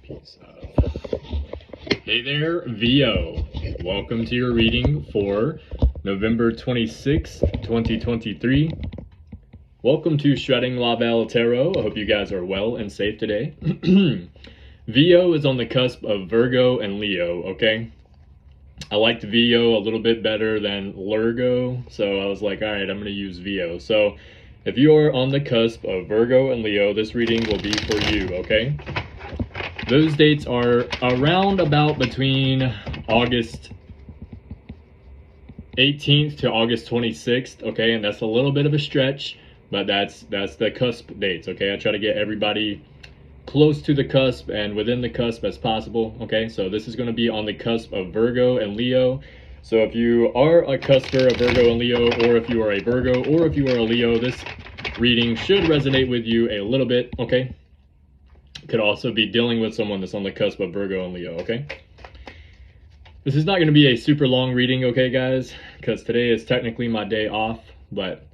Piece of... Hey there, VO. Welcome to your reading for November 26th, 2023. Welcome to Shredding La Belle Tarot. I hope you guys are well and safe today. VO is on the cusp of Virgo and Leo, okay? I liked VO a little bit better than Lurgo, so I was like, all right, I'm going to use VO. So if you are on the cusp of Virgo and Leo, this reading will be for you, okay? Those dates are around about between August 18th to August 26th, okay? And that's a little bit of a stretch, but that's the cusp dates, okay? I try to get everybody close to the cusp and within the cusp as possible, okay? So this is going to be on the cusp of Virgo and Leo. So if you are a cusper of Virgo and Leo, or if you are a Virgo, or if you are a Leo, this reading should resonate with you a little bit, okay? Could also be dealing with someone that's on the cusp of Virgo and Leo, okay? This is not going to be a super long reading, okay, guys? Because today is technically my day off, but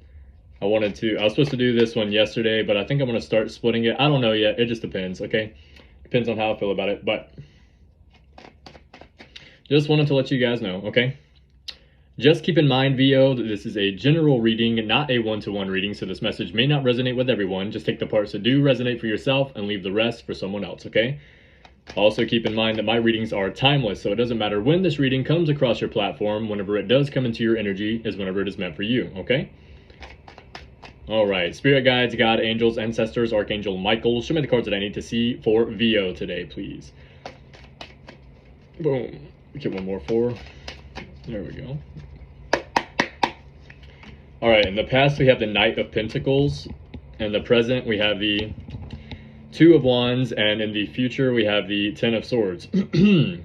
I was supposed to do this one yesterday, but I think I'm going to start splitting it. I don't know yet. It just depends, okay? Depends on how I feel about it, but just wanted to let you guys know, okay? Just keep in mind, VO, that this is a general reading, not a one-to-one reading, so this message may not resonate with everyone. Just take the parts that do resonate for yourself and leave the rest for someone else, okay? Also keep in mind that my readings are timeless, so it doesn't matter when this reading comes across your platform. Whenever it does come into your energy is whenever it is meant for you, okay? All right, spirit guides, God, angels, ancestors, Archangel Michael, show me the cards that I need to see for VO today, please. Boom. Get one more for. There we go. All right, in the past we have the Knight of Pentacles. In the present we have the Two of Wands, and in the future we have the Ten of Swords. I feel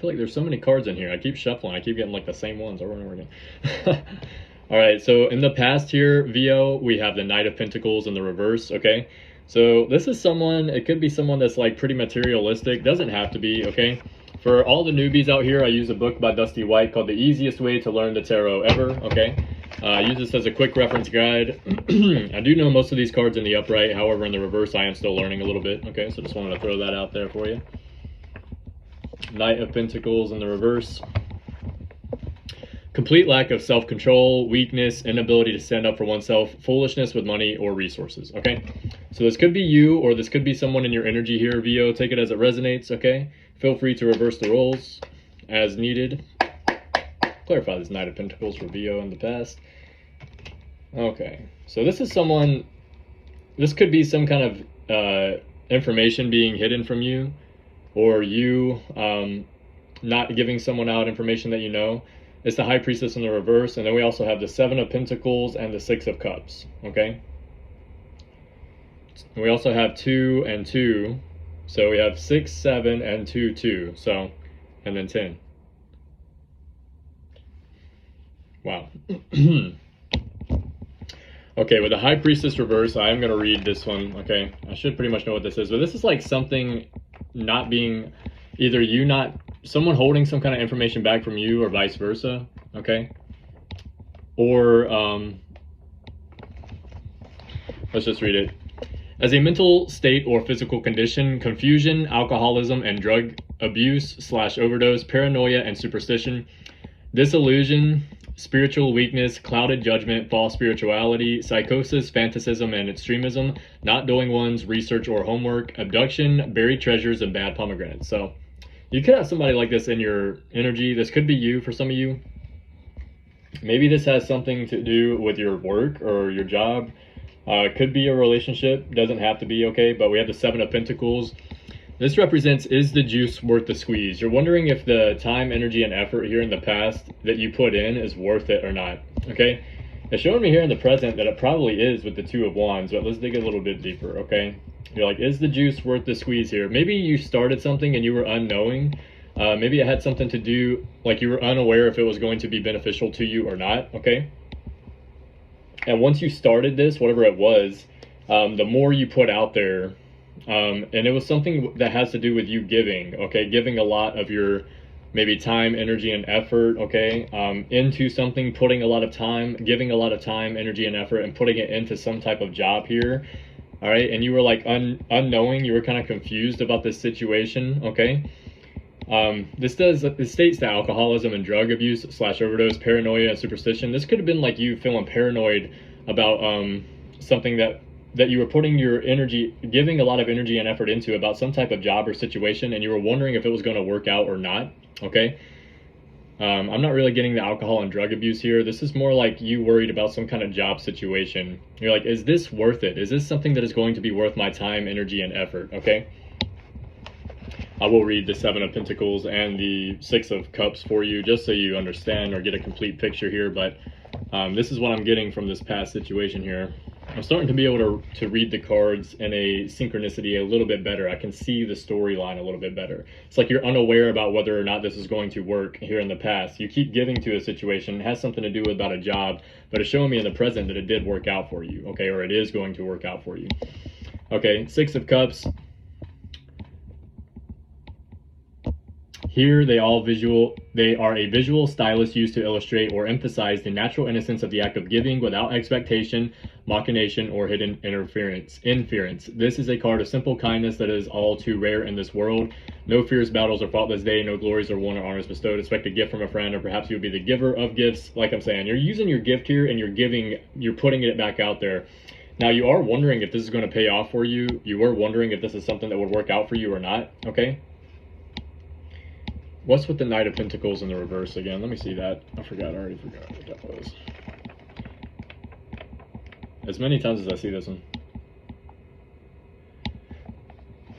like there's so many cards in here. I keep shuffling. I keep getting like the same ones over and over again. All right, so in the past here, VO, we have the Knight of Pentacles in the reverse, okay? So this is someone, it could be someone that's like pretty materialistic, doesn't have to be, okay? For all the newbies out here, I use a book by Dusty White called The Easiest Way to Learn the Tarot Ever, okay? I use this as a quick reference guide. I do know most of these cards in the upright, however in the reverse I am still learning a little bit, okay? So just wanted to throw that out there for you. Knight of Pentacles in the reverse. Complete lack of self-control, weakness, inability to stand up for oneself, foolishness with money or resources, okay? So this could be you, or this could be someone in your energy here, VO. Take it as it resonates, okay? Feel free to reverse the roles as needed. Clarify this Knight of Pentacles for VO in the past. Okay, so this is someone, this could be some kind of information being hidden from you, or you not giving someone out information that you know. It's the High Priestess in the reverse, and then we also have the Seven of Pentacles and the Six of Cups, okay? And we also have 2 and 2, so we have 6, 7, and 2, 2, so, and then 10. Wow. Okay, with the High Priestess reverse, I am going to read this one, okay? I should pretty much know what this is, but this is like something not being, either you not, someone holding some kind of information back from you or vice versa, okay? Or, let's just read it. As a mental state or physical condition, confusion, alcoholism, and drug abuse / overdose, paranoia and superstition, disillusion, spiritual weakness, clouded judgment, false spirituality, psychosis, fantasism, and extremism, not doing one's research or homework, abduction, buried treasures, and bad pomegranates. So you could have somebody like this in your energy. This could be you for some of you. Maybe this has something to do with your work or your job. Could be a relationship, doesn't have to be, okay? But we have the Seven of Pentacles. This represents, is the juice worth the squeeze? You're wondering if the time, energy, and effort here in the past that you put in is worth it or not, okay? It's showing me here in the present that it probably is with the Two of Wands, but let's dig a little bit deeper, okay? You're like, is the juice worth the squeeze here? Maybe you started something and you were unknowing. Maybe it had something to do, like you were unaware if it was going to be beneficial to you or not, okay? And once you started this, whatever it was, the more you put out there, and it was something that has to do with you giving, okay? Giving a lot of your maybe time, energy, and effort, okay, into something, putting a lot of time, giving a lot of time, energy, and effort, and putting it into some type of job here. all right, and you were like unknowing, you were kind of confused about this situation, okay? This states that alcoholism and drug abuse slash overdose, paranoia, and superstition. This could have been like you feeling paranoid about something that you were putting your energy, giving a lot of energy and effort into about some type of job or situation, and you were wondering if it was going to work out or not. Okay. I'm not really getting the alcohol and drug abuse here. This is more like you worried about some kind of job situation. You're like, is this worth it? Is this something that is going to be worth my time, energy, and effort? Okay. I will read the Seven of Pentacles and the Six of Cups for you, just so you understand or get a complete picture here. But this is what I'm getting from this past situation here. I'm starting to be able to read the cards in a synchronicity a little bit better. I can see the storyline a little bit better. It's like you're unaware about whether or not this is going to work here in the past. You keep giving to a situation. It has something to do with about a job, but it's showing me in the present that it did work out for you, okay, or it is going to work out for you. Okay, Six of Cups. Here they are a visual stylus used to illustrate or emphasize the natural innocence of the act of giving without expectation, machination, or hidden interference. This is a card of simple kindness that is all too rare in this world. No fierce battles are fought this day, no glories are won or honors bestowed. Expect a gift from a friend, or perhaps you'll be the giver of gifts. Like I'm saying, you're using your gift here and you're putting it back out there. Now you are wondering if this is going to pay off for you. You were wondering if this is something that would work out for you or not, okay? What's with the Knight of Pentacles in the reverse again? Let me see that. I already forgot what that was. As many times as I see this one.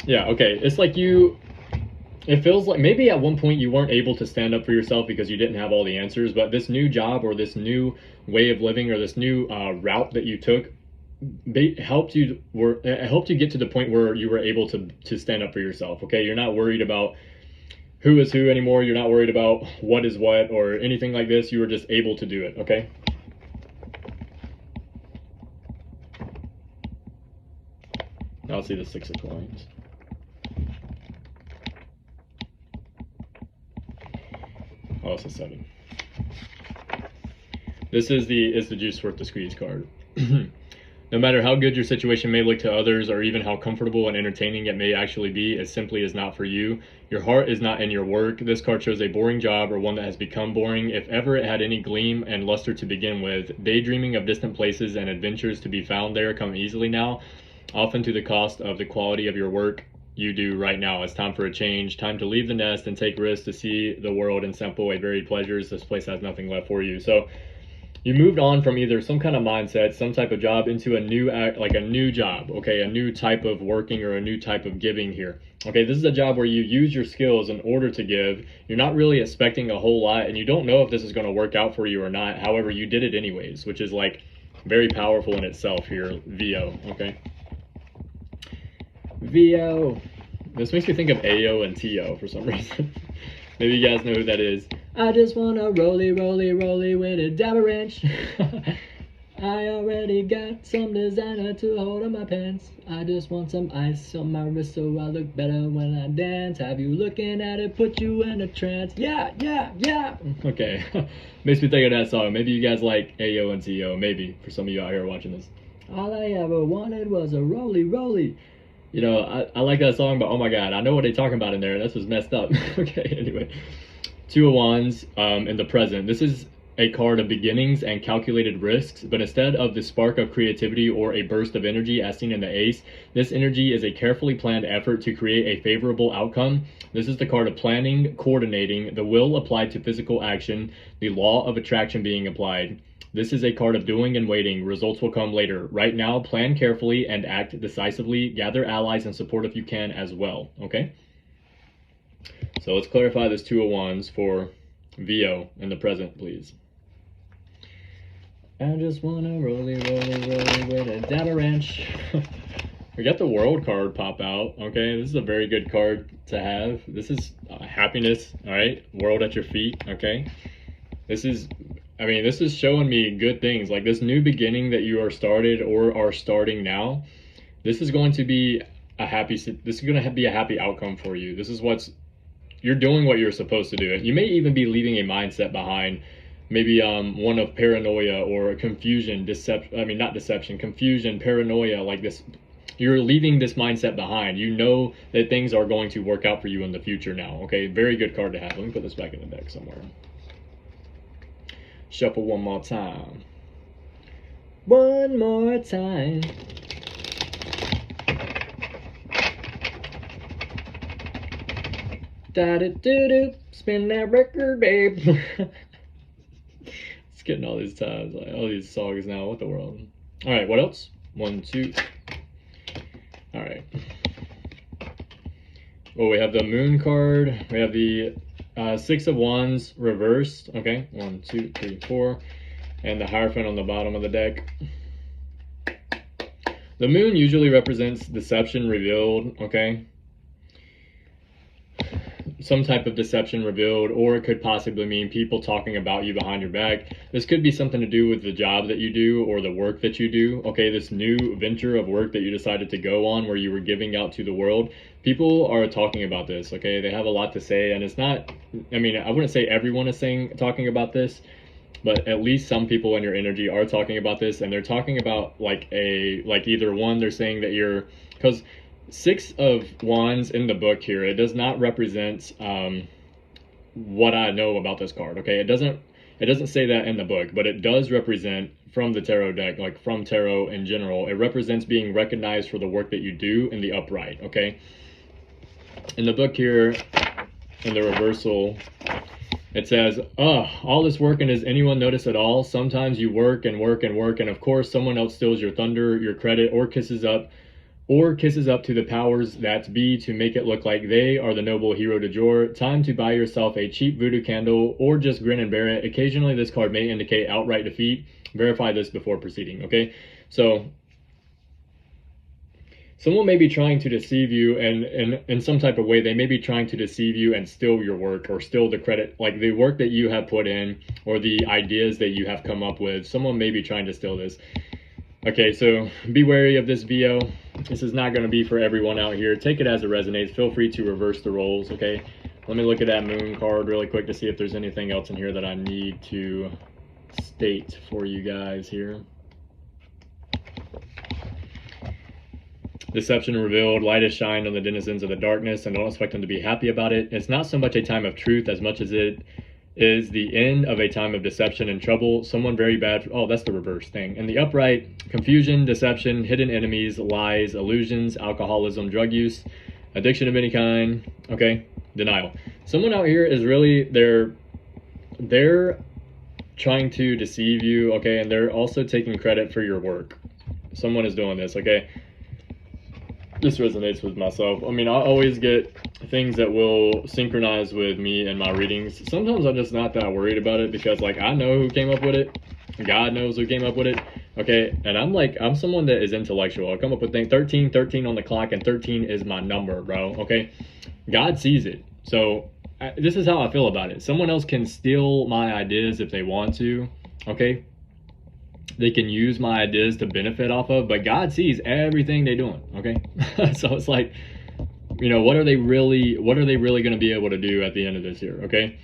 Yeah, okay. It's like it feels like maybe at one point you weren't able to stand up for yourself because you didn't have all the answers, but this new job or this new way of living or this new route that you took helped you get to the point where you were able to stand up for yourself, okay? You're not worried about who is who anymore. You're not worried about what is what or anything like this. You were just able to do it, okay? Now let's see the Six of Coins. Oh, it's a 7. This is the juice worth the squeeze card. No matter how good your situation may look to others or even how comfortable and entertaining it may actually be, it simply is not for you. Your heart is not in your work. This card shows a boring job or one that has become boring, if ever it had any gleam and luster to begin with. Daydreaming of distant places and adventures to be found there come easily now, often to the cost of the quality of your work you do right now. It's time for a change, time to leave the nest and take risks to see the world and sample away varied pleasures. This place has nothing left for you. So you moved on from either some kind of mindset, some type of job, into a new job, okay, a new type of working or a new type of giving here. Okay, this is a job where you use your skills in order to give. You're not really expecting a whole lot, and you don't know if this is going to work out for you or not. However, you did it anyways, which is like very powerful in itself here, VO, okay? VO. This makes me think of AO and TO for some reason. Maybe you guys know who that is. I just wanna rolly with a dabber wrench. I already got some designer to hold on my pants. I just want some ice on my wrist so I look better when I dance. Have you looking at it, put you in a trance? Yeah. Okay, makes me think of that song. Maybe you guys like AO and TO. Maybe, for some of you out here watching this. All I ever wanted was a rolly. You know, I like that song, but oh my god, I know what they're talking about in there. That's what's messed up. Okay, anyway. Two of Wands in the present. This is a card of beginnings and calculated risks, but instead of the spark of creativity or a burst of energy as seen in the Ace, this energy is a carefully planned effort to create a favorable outcome. This is the card of planning, coordinating, the will applied to physical action, the law of attraction being applied. This is a card of doing and waiting. Results will come later. Right now, plan carefully and act decisively. Gather allies and support if you can as well, okay? So let's clarify this Two of Wands for VO in the present, please. I just wanna rolly with a dabber wrench. We got the World card pop out, okay? This is a very good card to have. This is happiness, all right? World at your feet, okay? This is showing me good things. Like this new beginning that you are started or are starting now, this is going to be a happy outcome for you. This is you're doing what you're supposed to do. You may even be leaving a mindset behind, maybe one of paranoia or confusion, confusion, paranoia, like this you're leaving this mindset behind. You know that things are going to work out for you in the future now. Okay, very good card to have. Let me put this back in the deck somewhere. Shuffle one more time. One more time. Da-da-do-do, spin that record, babe. It's getting all these times, like all these songs now. What the world? All right, what else? 1, 2. All right. Well, we have the Moon card. We have the Six of Wands reversed. Okay, 1, 2, 3, 4, and the Hierophant on the bottom of the deck. The Moon usually represents deception revealed. Okay. Some type of deception revealed, or it could possibly mean people talking about you behind your back. This could be something to do with the job that you do or the work that you do. Okay, this new venture of work that you decided to go on where you were giving out to the world. People are talking about this, okay? They have a lot to say, and it's not, I mean, I wouldn't say everyone is talking about this, but at least some people in your energy are talking about this, and they're talking about like either one, they're saying that you're, because Six of Wands in the book here, it does not represent what I know about this card. Okay, it doesn't say that in the book, but it does represent from the tarot deck, like from tarot in general. It represents being recognized for the work that you do in the upright. Okay, in the book here, in the reversal, it says, all this work, and does anyone notice at all? Sometimes you work and work and work, and of course someone else steals your thunder, your credit, or kisses up to the powers that be to make it look like they are the noble hero du jour. Time to buy yourself a cheap voodoo candle or just grin and bear it. Occasionally this card may indicate outright defeat. Verify this before proceeding. Okay, so someone may be trying to deceive you, and in some type of way they may be trying to deceive you and steal your work or steal the credit, like the work that you have put in or the ideas that you have come up with. Someone may be trying to steal this. Okay, so be wary of this VO. This is not going to be for everyone out here. Take it as it resonates. Feel free to reverse the roles, okay? Let me look at that Moon card really quick to see if there's anything else in here that I need to state for you guys here. Deception revealed. Light is shined on the denizens of the darkness, and don't expect them to be happy about it. It's not so much a time of truth as much as it is the end of a time of deception and trouble. Someone very bad. Oh, that's the reverse thing. In the upright, confusion, deception, hidden enemies, lies, illusions, alcoholism, drug use, addiction of any kind. Okay, denial. Someone out here is really, they're trying to deceive you. Okay, and they're also taking credit for your work. Someone is doing this. Okay, this resonates with myself. I mean, I always get things that will synchronize with me and my readings. Sometimes I'm just not that worried about it because, like, I know who came up with it. God knows who came up with it. Okay, and I'm someone that is intellectual. I come up with things. 13 on the clock, and 13 is my number, bro. Okay, God sees it. So this is how I feel about it. Someone else can steal my ideas if they want to. Okay, they can use my ideas to benefit off of, but God sees everything they're doing. Okay, so it's like, you know, what are they really going to be able to do at the end of this year? Okay,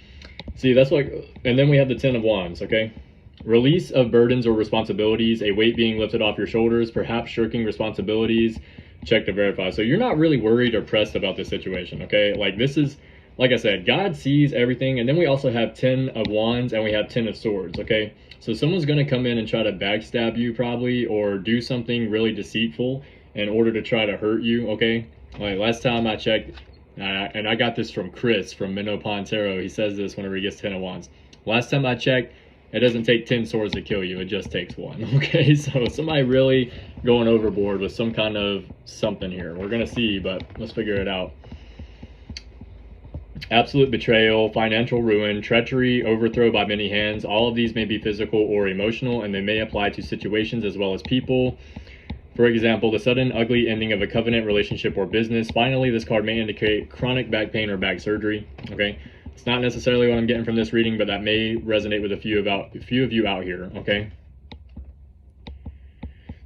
see, that's like, and then we have the 10 of Wands. Okay, release of burdens or responsibilities, a weight being lifted off your shoulders, perhaps shirking responsibilities. Check to verify. So you're not really worried or pressed about this situation. Okay, like, this is, like I said, God sees everything. And then we also have 10 of Wands and we have 10 of Swords. Okay, so someone's going to come in and try to backstab you probably, or do something really deceitful in order to try to hurt you. Okay, like last time I checked, and I got this from Chris from Minnow Pond Tarot. He says this whenever he gets 10 of Wands. Last time I checked, it doesn't take 10 swords to kill you. It just takes one. Okay, so somebody really going overboard with some kind of something here. We're going to see, but let's figure it out. Absolute betrayal, financial ruin, treachery, overthrow by many hands. All of these may be physical or emotional, and they may apply to situations as well as people. For example, the sudden ugly ending of a covenant, relationship, or business. Finally, this card may indicate chronic back pain or back surgery. Okay, it's not necessarily what I'm getting from this reading, but that may resonate with a few of you out here. Okay,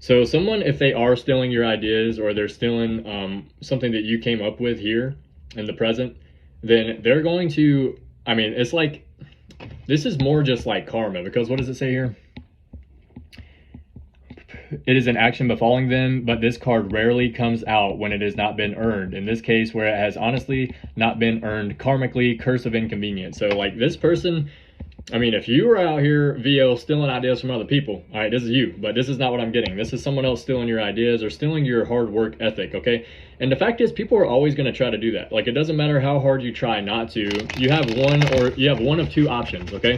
so someone, if they are stealing your ideas or they're stealing something that you came up with here in the present, then they're going to, I mean, it's like, this is more just like karma, because what does it say here? it is an action befalling them, but this card rarely comes out when it has not been earned. In this case, where it has honestly not been earned karmically, curse of inconvenience. So like this person, I mean, if you were out here, VO, stealing ideas from other people, all right, this is you, but this is not what I'm getting. This is someone else stealing your ideas or stealing your hard work ethic, okay? And the fact is, people are always going to try to do that. Like, it doesn't matter how hard you try not to. You have one of two options, okay?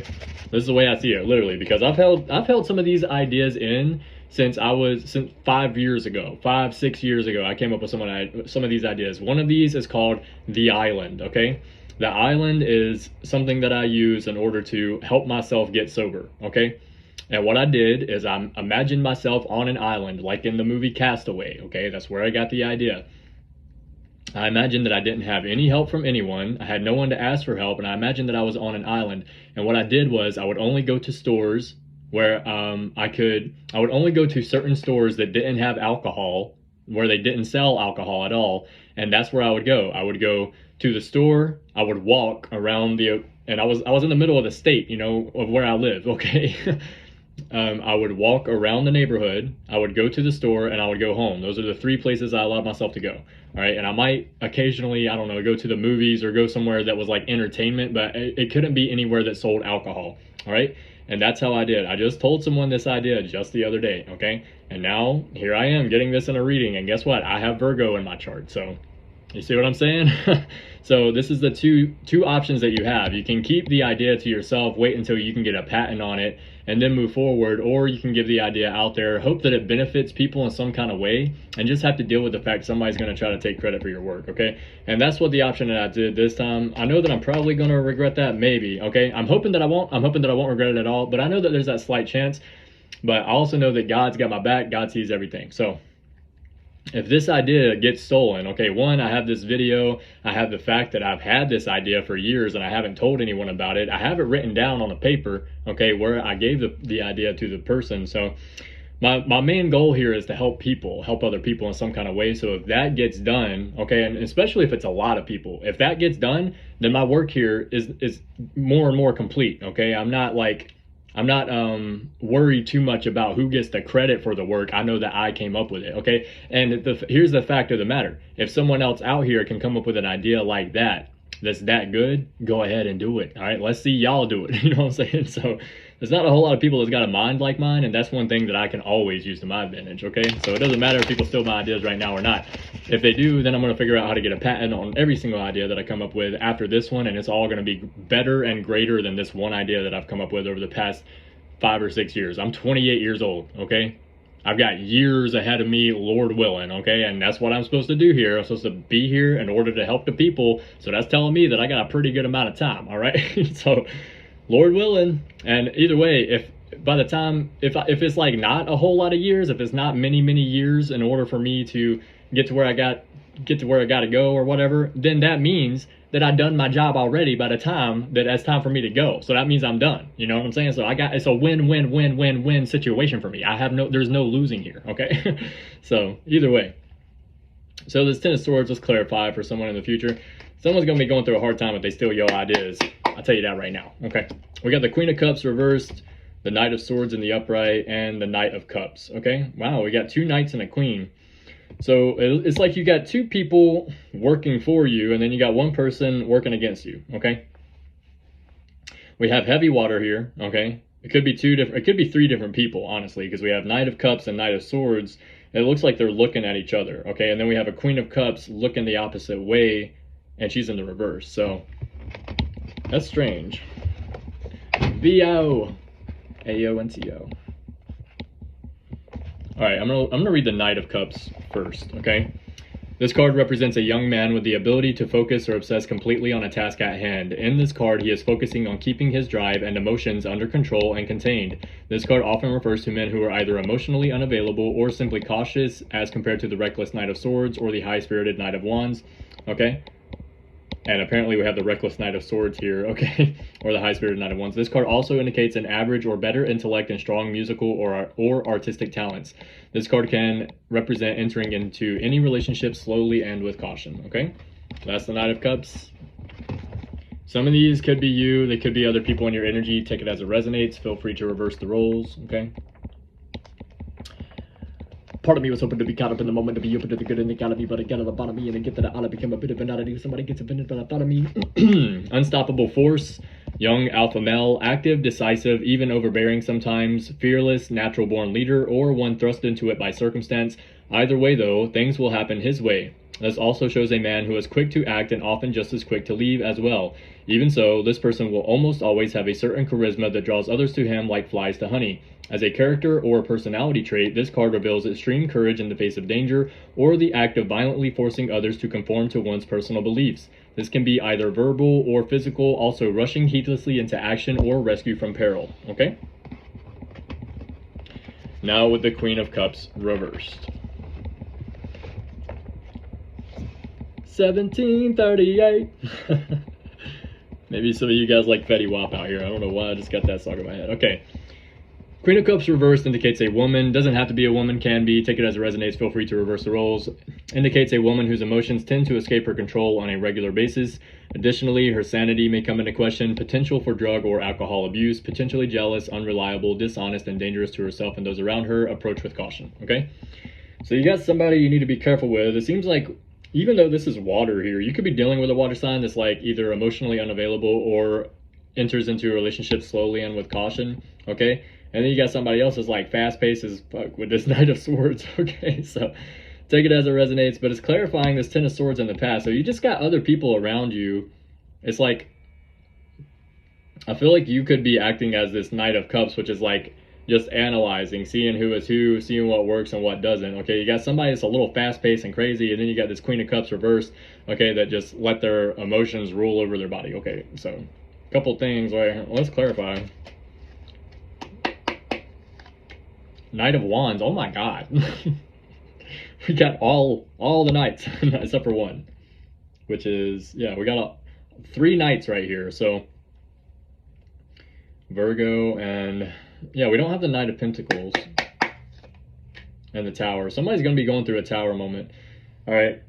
This is the way I see it, literally, because I've held some of these ideas in since 5 years ago, 6 years ago. I came up with some of these ideas. One of these is called The Island, okay? The island is something that I use in order to help myself get sober, okay? And what I did is I imagined myself on an island, like in the movie Castaway, okay? That's where I got the idea. I imagined that I didn't have any help from anyone. I had no one to ask for help, and I imagined that I was on an island. And what I did was I would only go to stores where I would only go to certain stores that didn't have alcohol, where they didn't sell alcohol at all, and that's where I would go. I would go to the store, I would walk around and I was in the middle of the state, you know, of where I live, okay? I would walk around the neighborhood, I would go to the store, and I would go home. Those are the three places I allowed myself to go, all right? And I might occasionally, I don't know, go to the movies or go somewhere that was like entertainment, but it couldn't be anywhere that sold alcohol, all right? And that's how I did. I just told someone this idea just the other day, okay? And now here I am getting this in a reading, and guess what? I have Virgo in my chart, so you see what I'm saying? So this is the two options that you have. You can keep the idea to yourself, wait until you can get a patent on it, and then move forward, or you can give the idea out there, hope that it benefits people in some kind of way, and just have to deal with the fact somebody's going to try to take credit for your work, okay? And that's what the option that I did this time. I know that I'm probably going to regret that, maybe, okay? I'm hoping that I won't. I'm hoping that I won't regret it at all, but I know that there's that slight chance. But I also know that God's got my back. God sees everything. So if this idea gets stolen, okay, one, I have this video, I have the fact that I've had this idea for years and I haven't told anyone about it. I have it written down on a paper, okay, where I gave the idea to the person. So my main goal here is to help other people in some kind of way. So if that gets done, okay, and especially if it's a lot of people, if that gets done, then my work here is more and more complete, okay? I'm not worried too much about who gets the credit for the work. I know that I came up with it, okay? And here's the fact of the matter. If someone else out here can come up with an idea like that, that's that good, go ahead and do it, all right? Let's see y'all do it, you know what I'm saying? So there's not a whole lot of people that's got a mind like mine, and that's one thing that I can always use to my advantage, okay? So it doesn't matter if people steal my ideas right now or not. If they do, then I'm going to figure out how to get a patent on every single idea that I come up with after this one, and it's all going to be better and greater than this one idea that I've come up with over the past 5 or 6 years. I'm 28 years old, okay? I've got years ahead of me, Lord willing, okay? And that's what I'm supposed to do here. I'm supposed to be here in order to help the people. So that's telling me that I got a pretty good amount of time, all right? So Lord willing. And either way, if it's like not a whole lot of years, if it's not many years in order for me to get to where I got to go or whatever, then that means that I've done my job already by the time that it's time for me to go. So that means I'm done. You know what I'm saying? So it's a win-win-win-win-win situation for me. There's no losing here, okay? So either way. So this Ten of Swords, let's clarify for someone in the future. Someone's going to be going through a hard time if they steal your ideas. I'll tell you that right now, okay? We got the Queen of Cups reversed, the Knight of Swords in the upright, and the Knight of Cups, okay? Wow, we got two knights and a queen. So it's like you got two people working for you, and then you got one person working against you, okay? We have heavy water here, okay? It could be three different people, honestly, because we have Knight of Cups and Knight of Swords. It looks like they're looking at each other, okay? And then we have a Queen of Cups looking the opposite way, and she's in the reverse. So that's strange. V-O. A-O-N-T-O. All right, I'm gonna read the Knight of Cups first, okay? This card represents a young man with the ability to focus or obsess completely on a task at hand. In this card, he is focusing on keeping his drive and emotions under control and contained. This card often refers to men who are either emotionally unavailable or simply cautious as compared to the reckless Knight of Swords or the high-spirited Knight of Wands, okay? And apparently we have the reckless Knight of Swords here, okay? Or the high-spirited Knight of Wands. This card also indicates an average or better intellect and strong musical or artistic talents. This card can represent entering into any relationship slowly and with caution, okay? That's the Knight of Cups. Some of these could be you. They could be other people in your energy. Take it as it resonates. Feel free to reverse the roles, okay? Part of me was hoping to be caught up in the moment, to be open to the good and the out of me, but it got at the bottom of me, and it get to the out of became a bit of an oddity. Somebody gets offended by the thought of me. Unstoppable force, young alpha male, active, decisive, even overbearing sometimes, fearless, natural born leader, or one thrust into it by circumstance. Either way, though, things will happen his way. This also shows a man who is quick to act and often just as quick to leave as well. Even so, this person will almost always have a certain charisma that draws others to him like flies to honey. As a character or personality trait, this card reveals extreme courage in the face of danger, or the act of violently forcing others to conform to one's personal beliefs. This can be either verbal or physical, also rushing heedlessly into action or rescue from peril. Okay? Now with the Queen of Cups reversed. 1738. Maybe some of you guys like Fetty Wap out here. I don't know why I just got that song in my head. Okay. Queen of Cups reversed indicates a woman. Doesn't have to be a woman, can be. Take it as it resonates. Feel free to reverse the roles. Indicates a woman whose emotions tend to escape her control on a regular basis. Additionally, her sanity may come into question. Potential for drug or alcohol abuse. Potentially jealous, unreliable, dishonest, and dangerous to herself and those around her. Approach with caution. Okay? So you got somebody you need to be careful with. It seems like, even though this is water here, you could be dealing with a water sign that's like either emotionally unavailable or enters into a relationship slowly and with caution. Okay? And then you got somebody else that's like fast-paced as fuck with this Knight of Swords. Okay, so take it as it resonates. But it's clarifying this Ten of Swords in the past. So you just got other people around you. It's like, I feel like you could be acting as this Knight of Cups, which is like just analyzing, seeing who is who, seeing what works and what doesn't. Okay, you got somebody that's a little fast-paced and crazy, and then you got this Queen of Cups reversed, okay, that just let their emotions rule over their body. Okay, so a couple things. Let's clarify. Knight of Wands. Oh my God. We got all the knights except for one, which is, yeah, we got three knights right here. So Virgo, and yeah, we don't have the Knight of Pentacles and the Tower. Somebody's going to be going through a Tower moment. All right.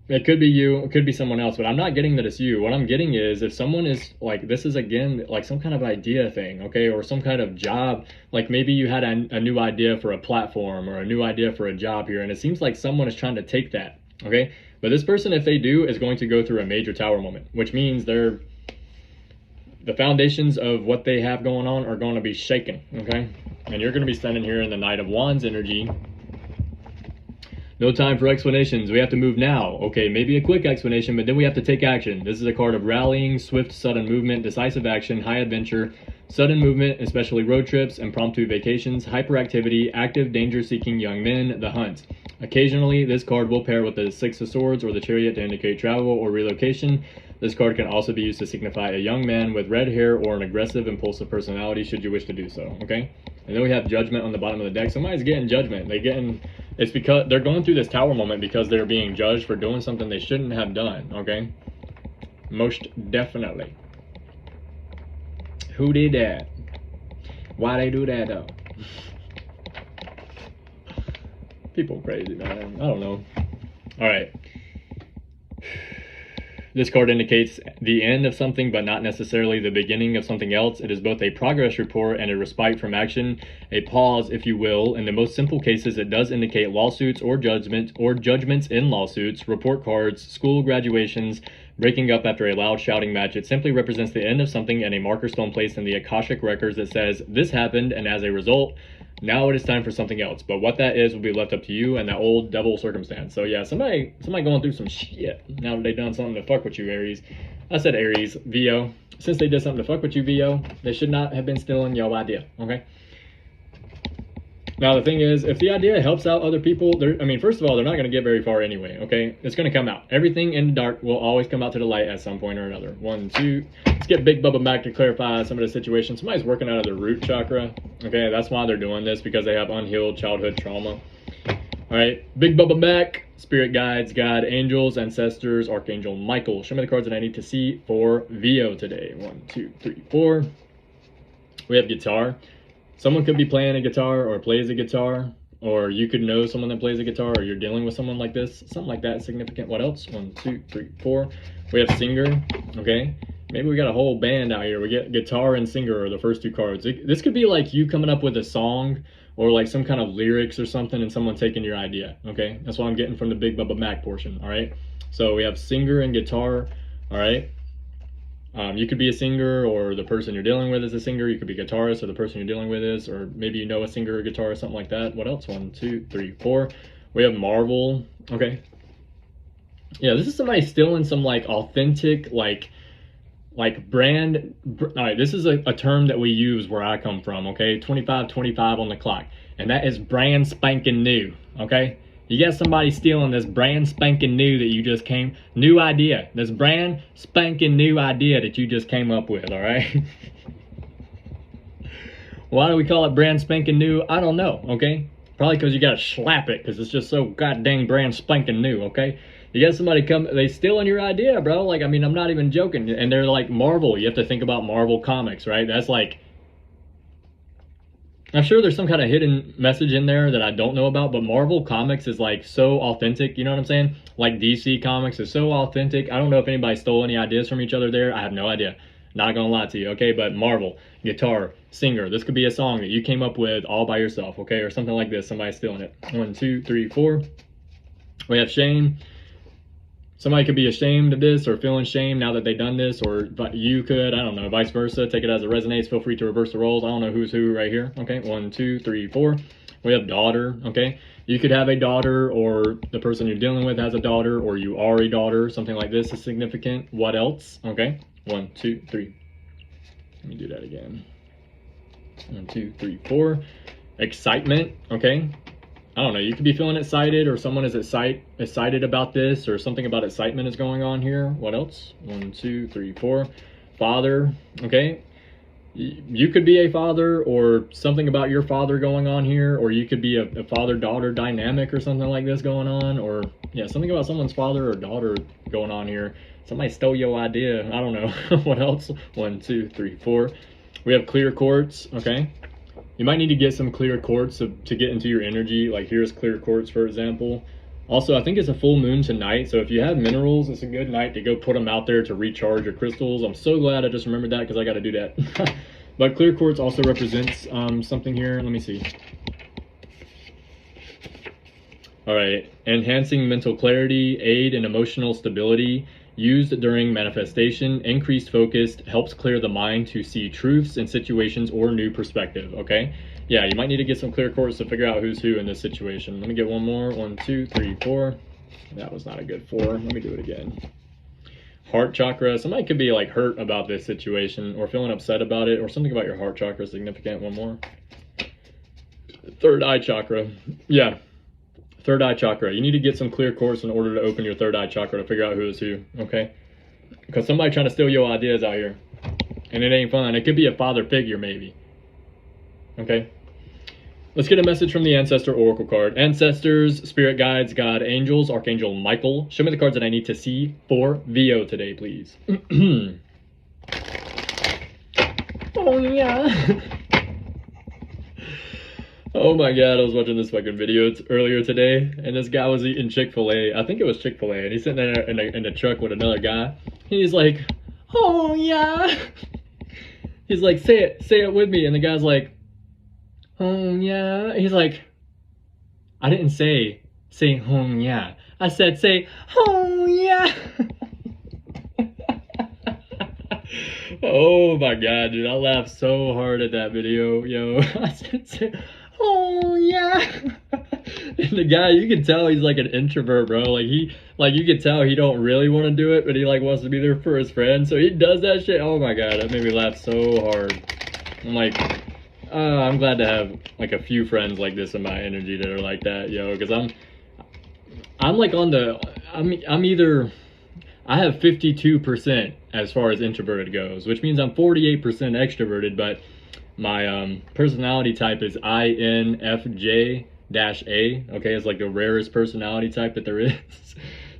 It could be you, it could be someone else, but I'm not getting that it's you. What I'm getting is if someone is like, this is again like some kind of idea thing, okay, or some kind of job, like maybe you had a new idea for a platform or a new idea for a job here, and it seems like someone is trying to take that, okay? But this person, if they do, is going to go through a major Tower moment, which means the foundations of what they have going on are going to be shaken, okay? And you're going to be standing here in the Knight of Wands energy. No time for explanations. We have to move now. Okay, maybe a quick explanation, but then we have to take action. This is a card of rallying, swift, sudden movement, decisive action, high adventure, sudden movement, especially road trips, impromptu vacations, hyperactivity, active, danger-seeking young men, the hunt. Occasionally, this card will pair with the Six of Swords or the Chariot to indicate travel or relocation. This card can also be used to signify a young man with red hair or an aggressive, impulsive personality, should you wish to do so, okay? And then we have Judgment on the bottom of the deck. Somebody's getting judgment. It's because they're going through this Tower moment because they're being judged for doing something they shouldn't have done, okay? Most definitely. Who did that? Why they do that, though? People crazy, man. I don't know. All right. This card indicates the end of something, but not necessarily the beginning of something else. It is both a progress report and a respite from action, a pause, if you will. In the most simple cases, it does indicate lawsuits or judgments in lawsuits, report cards, school graduations, breaking up after a loud shouting match. It simply represents the end of something and a marker stone placed in the Akashic records that says, this happened, and as a result, now it is time for something else. But what that is will be left up to you and that old devil circumstance. So yeah, somebody going through some shit now that they done something to fuck with you, Aries. I said Aries, VO. Since they did something to fuck with you, VO, they should not have been stealing your idea, okay? Now, the thing is, if the idea helps out other people, first of all, they're not going to get very far anyway, okay? It's going to come out. Everything in the dark will always come out to the light at some point or another. 1, 2. Let's get Big Bubba back to clarify some of the situations. Somebody's working out of their root chakra, okay? That's why they're doing this, because they have unhealed childhood trauma. All right, Big Bubba back. Spirit guides, God, angels, ancestors, Archangel Michael. Show me the cards that I need to see for VO today. 1, 2, 3, 4. We have guitar. Someone could be playing a guitar or plays a guitar, or you could know someone that plays a guitar, or you're dealing with someone like this. Something like that is significant. What else? 1, 2, 3, 4. We have singer, okay? Maybe we got a whole band out here. We get guitar and singer are the first two cards. This could be like you coming up with a song or like some kind of lyrics or something, and someone taking your idea. Okay, that's what I'm getting from the Big Bubba Mac portion. All right, so we have singer and guitar. All right, you could be a singer, or the person you're dealing with is a singer. You could be a guitarist, or the person you're dealing with is, or maybe you know a singer or guitarist, something like that. What else? 1, 2, 3, 4. We have Marvel. Okay, yeah, this is somebody stealing some like authentic like brand. All right, this is a term that we use where I come from. Okay, 25 on the clock, and that is brand spanking new. Okay, you got somebody stealing this brand spanking new that you just new idea, this brand spanking new idea that you just came up with. All right. Why do we call it brand spanking new? I don't know. Okay, probably because you gotta slap it because it's just so goddamn brand spanking new. Okay, you got somebody they stealing your idea, bro. Like, I mean, I'm not even joking. And they're like Marvel. You have to think about Marvel Comics, right? That's like, I'm sure there's some kind of hidden message in there that I don't know about, but Marvel Comics is like so authentic. You know what I'm saying? Like DC Comics is so authentic. I don't know if anybody stole any ideas from each other there. I have no idea. Not gonna lie to you, okay? But Marvel, guitar, singer. This could be a song that you came up with all by yourself, okay? Or something like this. Somebody stealing it. 1, 2, 3, 4. We have shame. Somebody could be ashamed of this or feeling shame now that they've done this, or you could, I don't know, vice versa. Take it as it resonates. Feel free to reverse the roles. I don't know who's who right here. Okay, 1, 2, 3, 4. We have daughter. Okay, you could have a daughter, or the person you're dealing with has a daughter, or you are a daughter. Something like this is significant. What else? Okay, 1, 2, 3. Let me do that again. 1, 2, 3, 4. Excitement. Okay, I don't know, you could be feeling excited, or someone is excited about this, or something about excitement is going on here. What else? 1, 2, 3, 4. Father. Okay, you could be a father, or something about your father going on here, or you could be a father-daughter dynamic or something like this going on, or yeah, something about someone's father or daughter going on here. Somebody stole your idea. I don't know. What else? 1, 2, 3, 4. We have clear quartz. Okay, you might need to get some clear quartz to get into your energy. Like here's clear quartz, for example. Also, I think it's a full moon tonight, so if you have minerals, it's a good night to go put them out there to recharge your crystals. I'm so glad I just remembered that because I got to do that. But clear quartz also represents something here. Let me see. All right, enhancing mental clarity, aid in emotional stability, used during manifestation, increased focus, helps clear the mind to see truths in situations or new perspective. Okay, yeah, you might need to get some clear quartz to figure out who's who in this situation. Let me get one more. 1, 2, 3, 4. That was not a good 4. Let me do it again. Heart chakra. Somebody could be like hurt about this situation, or feeling upset about it, or something about your heart chakra is significant. One more. Third eye chakra. Yeah, third eye chakra. You need to get some clear quartz in order to open your third eye chakra to figure out who is who. Okay, because somebody trying to steal your ideas out here, and it ain't fun. It could be a father figure maybe. Okay, let's get a message from the Ancestor Oracle card. Ancestors, spirit guides, God, angels, Archangel Michael. Show me the cards that I need to see for VO today, please. Oh yeah. Oh my god, I was watching this fucking video earlier today, and this guy was eating Chick-fil-A. I think it was Chick-fil-A, and he's sitting there in a truck with another guy. He's like, oh yeah. He's like, say it with me. And the guy's like, oh yeah. He's like, I didn't say oh yeah. I said say oh yeah. Oh my god, dude, I laughed so hard at that video, yo. I said say oh yeah. And the guy, you can tell he's like an introvert, bro. Like you can tell he don't really want to do it, but he like wants to be there for his friend, so he does that shit. Oh my god, that made me laugh so hard. I'm like, I'm glad to have like a few friends like this in my energy that are like that, yo, because I'm like on the I'm either I have 52% as far as introverted goes, which means I'm 48% extroverted, but my personality type is INFJ-A. Okay, it's like the rarest personality type that there is.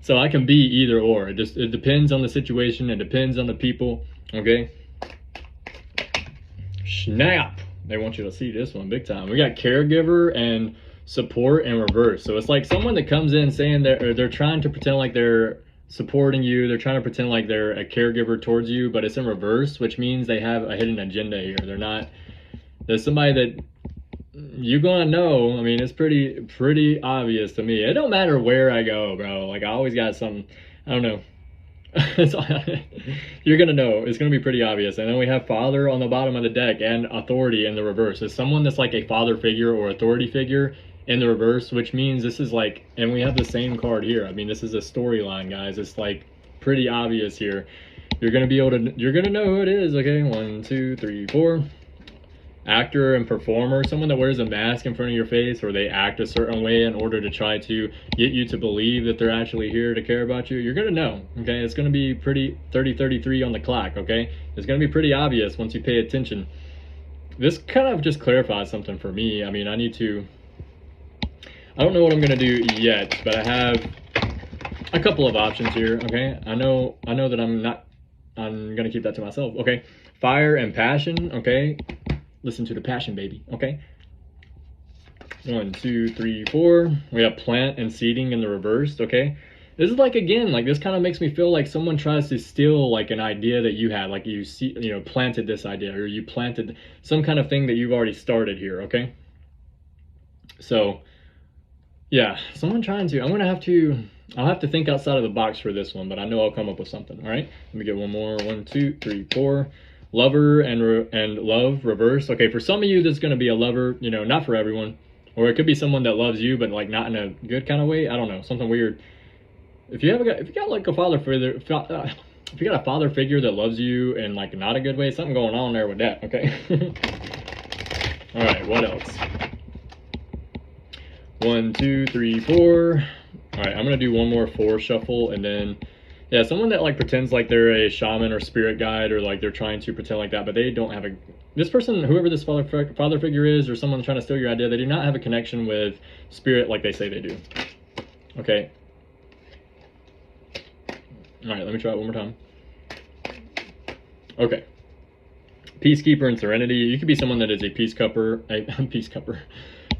So I can be either or. It depends on the situation. It depends on the people. Okay. Snap. They want you to see this one big time. We got caregiver and support in reverse. So it's like someone that comes in saying they're trying to pretend like they're supporting you. They're trying to pretend like they're a caregiver towards you, but it's in reverse, which means they have a hidden agenda here. There's somebody that you're gonna know. I mean, it's pretty obvious to me. It don't matter where I go, bro. Like I always got something. I don't know. You're gonna know. It's gonna be pretty obvious. And then we have father on the bottom of the deck and authority in the reverse. It's someone that's like a father figure or authority figure in the reverse, which means this is like, and we have the same card here. I mean, this is a storyline, guys. It's like pretty obvious here. You're gonna be able to, you're gonna know who it is. Okay, 1, 2, 3, 4. Actor and performer, someone that wears a mask in front of your face, or they act a certain way in order to try to get you to believe that they're actually here to care about you. You're gonna know. Okay, it's gonna be pretty 3033 on the clock. Okay, it's gonna be pretty obvious once you pay attention. This kind of just clarifies something for me. I mean, I don't know what I'm gonna do yet, but I have a couple of options here. Okay, I know that I'm gonna keep that to myself. Okay, fire and passion. Okay, listen to the passion, baby. Okay, 1, 2, 3, 4. We have plant and seeding in the reversed. Okay, this is like, again, like this kind of makes me feel like someone tries to steal like an idea that you had, like you planted this idea, or you planted some kind of thing that you've already started here. Okay, so yeah, someone trying to, I'll have to think outside of the box for this one, but I know I'll come up with something. All right, let me get one more. 1, 2, 3, 4. Lover and love reverse. Okay, for some of you, this is going to be a lover, not for everyone. Or it could be someone that loves you, but like not in a good kind of way. I don't know, something weird. If you got like a father figure, if you got a father figure that loves you in like not a good way, something going on there with that. Okay. All right, what else? 1, 2, 3, 4. All right, I'm gonna do one more 4 shuffle, and then yeah, someone that like pretends like they're a shaman or spirit guide, or like they're trying to pretend like that, but they don't have this person, whoever this father figure is, or someone trying to steal your idea, they do not have a connection with spirit like they say they do. Okay. All right, let me try it one more time. Okay. Peacekeeper and serenity. You could be someone that is a peacecupper.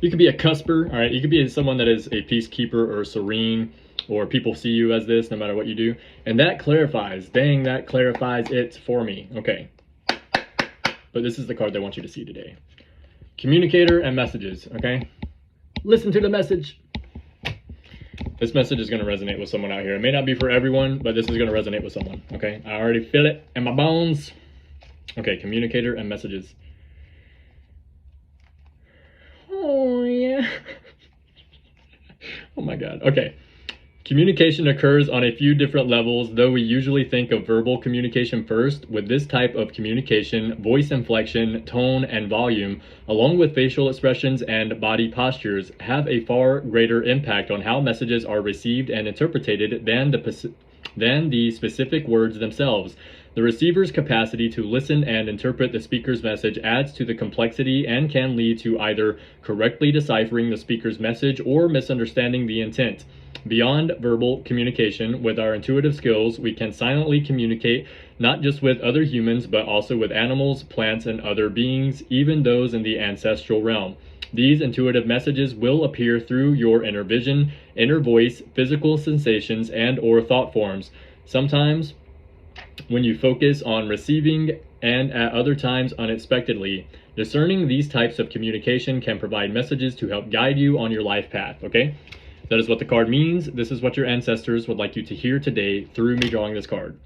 You could be a cusper. All right, you could be someone that is a peacekeeper or serene, or people see you as this no matter what you do. And that clarifies, dang, that clarifies it for me. Okay. But this is the card they want you to see today. Communicator and messages, okay? Listen to the message. This message is going to resonate with someone out here. It may not be for everyone, but this is going to resonate with someone, okay? I already feel it in my bones. Okay, communicator and messages. Oh, yeah. Oh, my God. Okay. Communication occurs on a few different levels, though we usually think of verbal communication first. With this type of communication, voice inflection, tone, and volume, along with facial expressions and body postures, have a far greater impact on how messages are received and interpreted than the specific words themselves. The receiver's capacity to listen and interpret the speaker's message adds to the complexity and can lead to either correctly deciphering the speaker's message or misunderstanding the intent. Beyond verbal communication, with our intuitive skills, we can silently communicate not just with other humans, but also with animals, plants, and other beings, even those in the ancestral realm. These intuitive messages will appear through your inner vision, inner voice, physical sensations, and/or thought forms. Sometimes when you focus on receiving, and at other times unexpectedly. Discerning these types of communication can provide messages to help guide you on your life path, okay? That is what the card means. This is what your ancestors would like you to hear today through me drawing this card.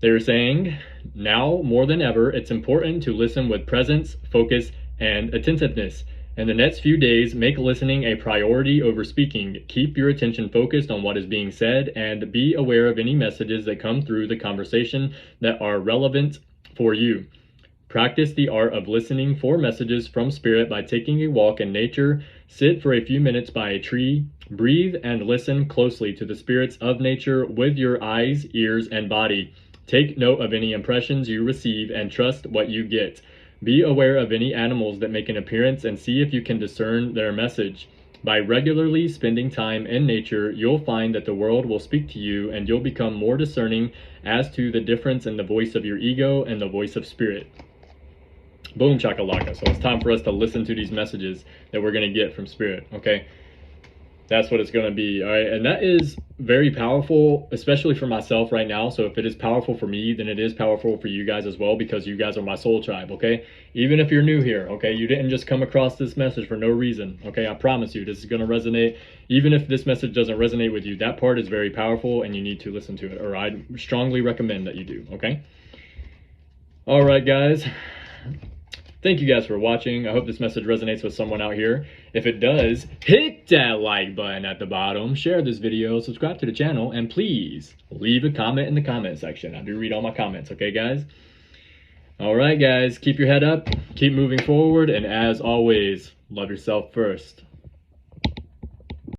They're saying, now more than ever, it's important to listen with presence, focus, and attentiveness. In the next few days, make listening a priority over speaking. Keep your attention focused on what is being said, and be aware of any messages that come through the conversation that are relevant for you. Practice the art of listening for messages from spirit by taking a walk in nature. Sit for a few minutes by a tree. Breathe and listen closely to the spirits of nature with your eyes, ears, and body. Take note of any impressions you receive and trust what you get. Be aware of any animals that make an appearance and see if you can discern their message. By regularly spending time in nature, you'll find that the world will speak to you, and you'll become more discerning as to the difference in the voice of your ego and the voice of spirit. Boom chakalaka. So it's time for us to listen to these messages that we're going to get from spirit, okay? That's what it's going to be. All right. And that is very powerful, especially for myself right now. So if it is powerful for me, then it is powerful for you guys as well, because you guys are my soul tribe. Okay. Even if you're new here, okay, you didn't just come across this message for no reason. Okay. I promise you, this is going to resonate. Even if this message doesn't resonate with you, that part is very powerful and you need to listen to it, or I strongly recommend that you do. Okay. All right, guys. Thank you guys for watching. I hope this message resonates with someone out here. If it does, hit that like button at the bottom, share this video, subscribe to the channel, and please leave a comment in the comment section. I do read all my comments, okay, guys? All right, guys, keep your head up, keep moving forward, and as always, love yourself first.